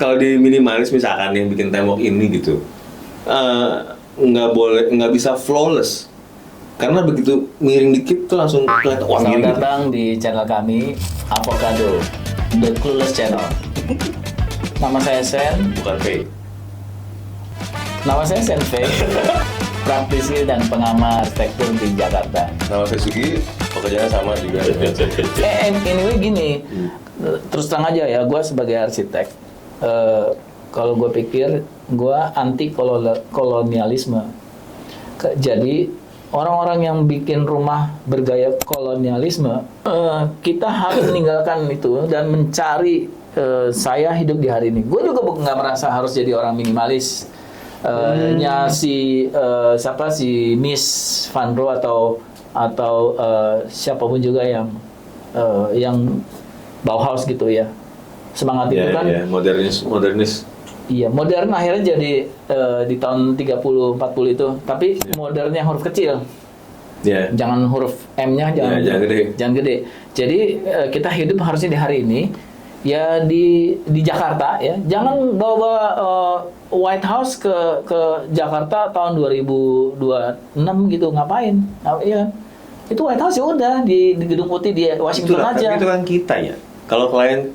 kalau di minimalis misalkan yang bikin tembok ini gitu, nggak bisa flawless, karena begitu miring dikit tuh langsung kelihatan wah Selamat gini gitu. datang di channel kami, Avocado, The Clueless Channel. Nama saya Sen, Bukan fake. nama saya Sen V, praktisi dan pengamat arsitektur di Jakarta. Nama saya Sugi, pekerjaannya sama juga. Anyway gini, terus terang aja ya, gue sebagai arsitek, kalau gue pikir gue anti kolonialisme. Jadi orang-orang yang bikin rumah bergaya kolonialisme, kita harus meninggalkan itu dan mencari saya hidup di hari ini. Gue juga nggak merasa harus jadi orang minimalis. Siapa si Miss Van Rohe atau siapapun juga yang Bauhaus gitu ya. Semangat itu kan modernis. iya, modern akhirnya jadi di tahun 30 40 itu, tapi modernnya huruf kecil. Ya. Jangan huruf M-nya jangan gede. Jangan gede. Jadi kita hidup harusnya di hari ini ya di Jakarta ya. Jangan bawa White House ke Jakarta tahun 2026 gitu, ngapain? Iya. Itu White House ya udah di Gedung Putih di Washington aja. Tapi itu kan kita ya. Kalau klien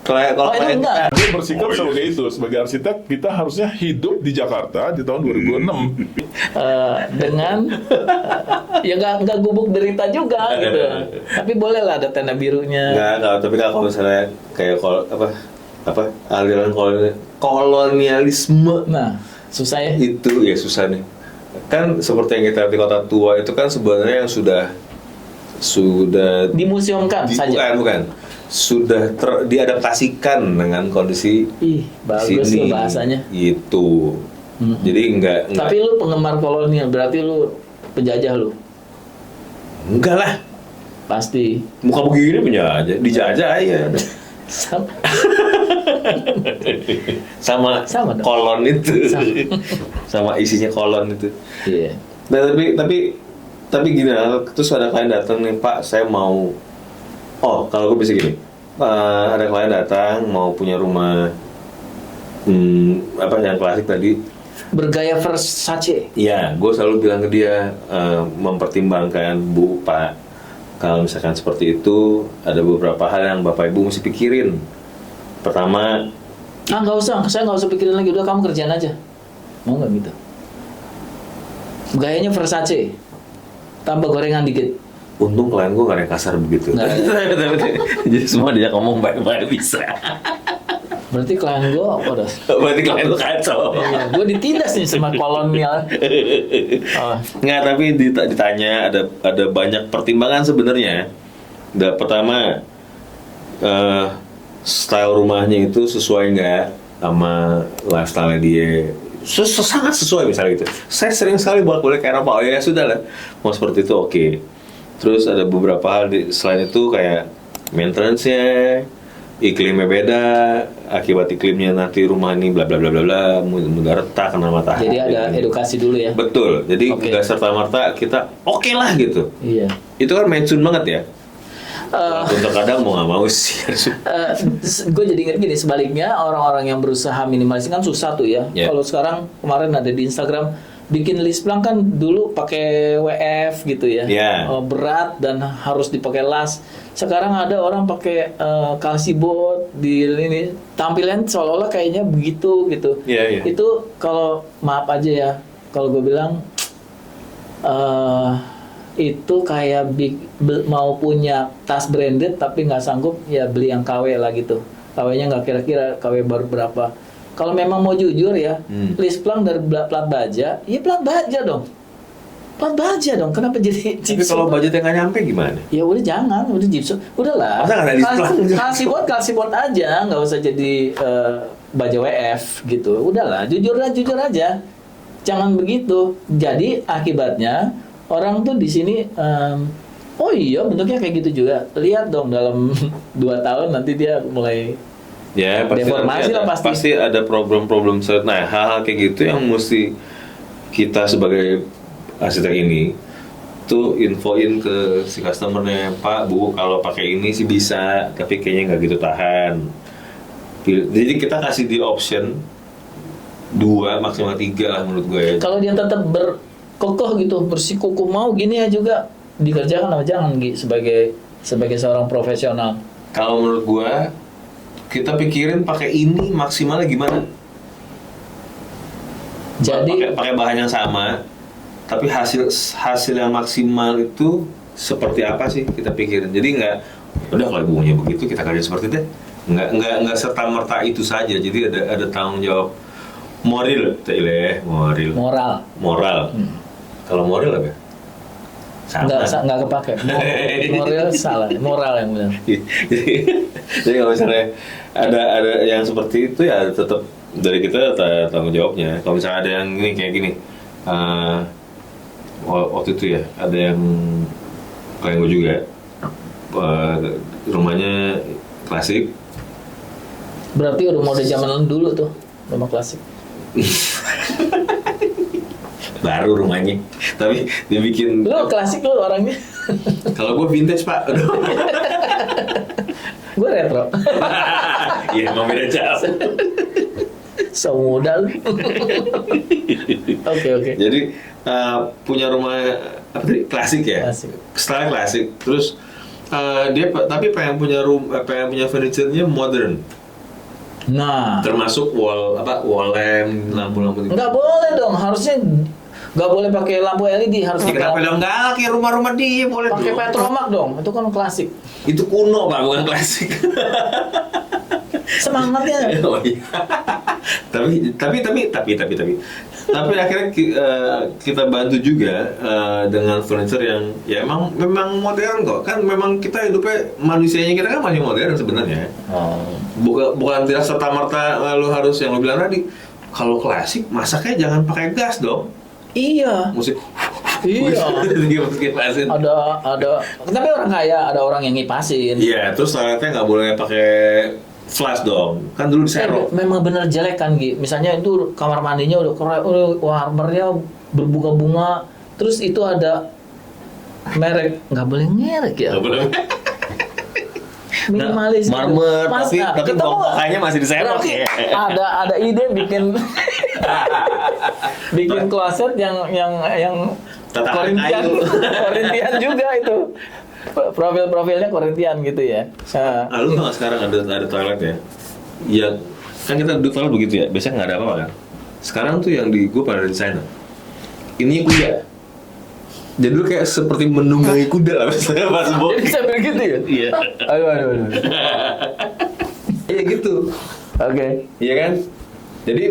itu enggak. Dia bersikap sebagai itu, sebagai arsitek kita harusnya hidup di Jakarta di tahun 2006. Dengan ya nggak gubuk derita juga gitu. Tapi boleh lah ada tanda birunya. Enggak, tapi kalau misalnya kayak aliran kolonialisme, Nah, susah ya. itu ya susah nih. Kan seperti yang kita lihat di Kota Tua itu kan sebenarnya yang sudah Dimuseumkan saja. bukan sudah diadaptasikan dengan kondisi Ih, bagus sini. loh bahasanya. Itu. Jadi enggak. Tapi lu penggemar kolonial, berarti lu penjajah lu. Enggak lah. Pasti. Muka begini dijajah aja. Sama Sama dong. kolon itu. Sama. Sama isinya kolon itu. Iya. Nah, tapi gini, terus ada klien datang nih, Pak, saya mau, kalau gue bisa gini, ada klien datang mau punya rumah, yang klasik tadi. Bergaya Versace. Iya, gue selalu bilang ke dia, mempertimbangkan, Bu, Pak, kalau misalkan seperti itu, ada beberapa hal yang Bapak Ibu mesti pikirin. Pertama, Nggak usah, saya nggak usah pikirin lagi, udah kamu kerjaan aja. Mau nggak gitu? Gayanya Versace, tambah gorengan dikit. untung klien gue gak ada yang kasar begitu. Jadi semua dia ngomong baik-baik bisa. Berarti klien gue apa dah? Berarti klien lu kacau. Iya, gue ditindas nih sama kolonial. Nggak, tapi ditanya ada banyak pertimbangan sebenarnya. Pertama, style rumahnya itu sesuai nggak sama lifestyle dia. Sangat sesuai misalnya gitu. Saya sering sekali bolak-balik ke Eropa. Oh ya sudah lah, mau seperti itu oke. Terus ada beberapa hal selain itu kayak maintenance-nya, iklimnya beda, akibat iklimnya nanti rumah ini bla bla bla bla bla mudah retak kena matahari. Jadi ada edukasi dulu ya. Betul. Jadi nggak serta-merta kita oke lah gitu. Iya. Itu kan mainstream banget ya. Untuk kadang mau nggak mau sih. Gue jadi ingat gini, sebaliknya orang-orang yang berusaha minimalis kan susah tuh ya. Yeah. Kalau sekarang kemarin ada di Instagram bikin list plan kan dulu pakai WF gitu ya. Yeah. Berat dan harus dipakai las. Sekarang ada orang pakai kalsibot di ini, tampilan seolah-olah kayaknya begitu gitu. Yeah. Itu kalau maaf aja ya, kalau gue bilang itu kayak mau punya tas branded tapi nggak sanggup ya beli yang KW lah gitu. KW-nya nggak kira-kira KW baru berapa. Kalau memang mau jujur ya, list plan dari plat baja, ya plat baja dong. Plat baja dong. Kenapa jadi Tapi gypsum? kalau budgetnya nggak nyampe gimana? Ya udah jangan, udah gypsum. Udahlah. Masa nggak ada list plan? Kalsibot aja, nggak usah jadi baja WF gitu. Udahlah, jujur aja. Jangan begitu. Jadi akibatnya orang tuh di sini, oh iya bentuknya kayak gitu juga. Lihat dong dalam 2 tahun nanti dia mulai Ya deformasi lah pasti. Pasti ada problem-problem. Nah, hal-hal kayak gitu yang mesti kita sebagai arsitek ini tuh infoin ke si customernya, Pak, Bu, kalau pakai ini sih bisa, tapi kayaknya nggak gitu tahan. Jadi kita kasih di option 2 maksimal 3 lah menurut gue ya. Kalau dia tetap berkokoh gitu, bersikukuh mau gini ya juga dikerjakan apa jangan Gi sebagai seorang profesional. Kalau menurut gue kita pikirin pakai ini maksimalnya gimana. Jadi pakai bahan yang sama, tapi hasil yang maksimal itu seperti apa sih kita pikirin. Jadi nggak udah kalau ibunya begitu kita kerja seperti itu. Nggak serta merta itu saja. Jadi ada tanggung jawab moral, moral. Kalau moral apa? Nggak kepake. Moral salah, moral yang benar. Jadi kalau misalnya ada yang seperti itu ya tetap dari kita tanggung jawabnya. Kalau misalnya ada yang ini kayak gini, waktu itu ya ada yang kayak gue juga, rumahnya klasik. Berarti rumah udah zaman dulu tuh, rumah klasik. Baru rumahnya, tapi dibikin. Lu klasik lu orangnya. Kalau gue vintage pak. Gue retro. Iya emang beda jauh. So muda lu. Oke. Jadi punya rumah apa tadi? Klasik ya. Klasik. Style klasik. Terus dia tapi pengen punya furniture-nya modern. Nah, Termasuk wall lamp, lampu-lampu. nggak boleh dong. Harusnya nggak boleh pakai lampu LED. Harus Ya, kenapa dong enggak? Kayak rumah-rumah dia boleh pakai dong. petromak dong. Itu kan klasik. Itu kuno pak, bukan klasik. Semangatnya. Oh, iya. tapi akhirnya kita bantu juga dengan furniture yang ya memang modern kok. Kan memang kita hidupnya manusianya kita kan masih modern sebenarnya. Bukan tidak serta merta lu harus yang lu bilang tadi. Kalau klasik masaknya jangan pakai gas dong. Iya. Musik. Iya. Musik kipasin. Ada. Tapi orang kaya, ada orang yang ngipasin. Iya, terus toiletnya nggak boleh pakai flash dong. Kan dulu diserok. Memang bener jelek kan Gi. Misalnya itu kamar mandinya udah keren, warmernya berbunga-bunga. Terus itu ada merek, nggak boleh ngerek ya. Nggak boleh. Minimalis. Nah, marmer, tapi kita mau bongkoknya masih diserok ya. Ada ide bikin kloset yang Tatakan Korintian, kayu. Korintian juga itu. Profilnya Korintian gitu ya. Lu tau gak sekarang ada toilet ya? Yang kan kita duduk toilet begitu ya, biasanya nggak ada apa-apa kan. Sekarang tuh yang di gue pada di sana. Ini kuda. Jadi lu kayak seperti menunggangi kuda lah misalnya pas Jadi sambil gitu ya? Iya. Aduh. Iya gitu. Oke. Iya kan? Jadi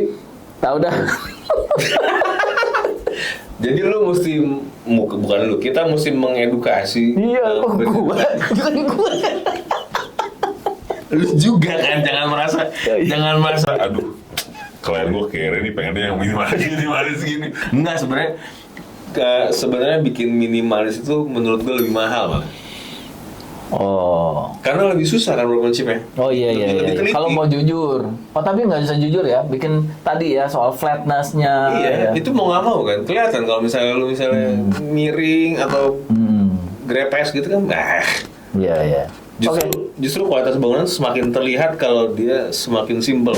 Tahu dah. Jadi lu mesti bukan lu, kita mesti mengedukasi. Iya, gua. Lu juga kan jangan merasa Aduh, klien gue kira nih pengennya yang minimalis gini. enggak sebenarnya bikin minimalis itu menurut gue lebih mahal malah. Oh. Karena lebih susah kan workmanship-nya. Oh iya. Lebih teliti. Kalau mau jujur. Oh tapi nggak bisa jujur ya. Bikin tadi ya soal flatness-nya. Iya, ya. itu mau nggak mau kan kelihatan kalau misalnya lu miring atau grepes gitu kan. Iya. Justru kualitas bangunan semakin terlihat kalau dia semakin simpel.